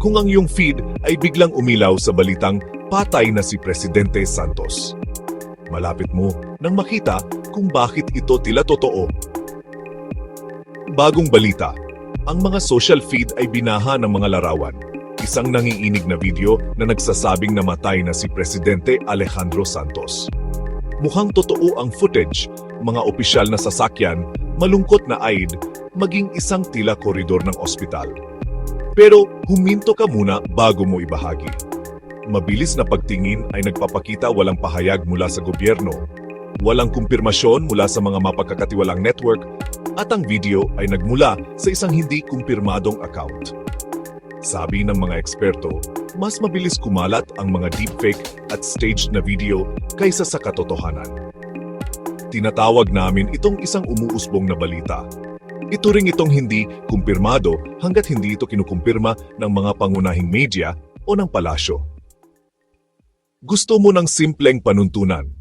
kung ang iyong feed ay biglang umilaw sa balitang patay na si Presidente Santos. Malapit mo nang makita kung bakit ito tila totoo. Bagong balita, ang mga social feed ay binaha ng mga larawan. Isang nanginginig na video na nagsasabing namatay na si Presidente Alejandro Santos. Mukhang totoo ang footage, mga opisyal na sasakyan, malungkot na aid, maging isang tila koridor ng ospital. Pero huminto ka muna bago mo ibahagi. Mabilis na pagtingin ay nagpapakita walang pahayag mula sa gobyerno, walang kumpirmasyon mula sa mga mapagkakatiwalang network, at ang video ay nagmula sa isang hindi kumpirmadong account. Sabi ng mga eksperto, mas mabilis kumalat ang mga deepfake at staged na video kaysa sa katotohanan. Tinatawag namin itong isang umuusbong na balita. Ito ring itong hindi kumpirmado hanggat hindi ito kinukumpirma ng mga pangunahing media o ng palasyo. Gusto mo ng simpleng panuntunan?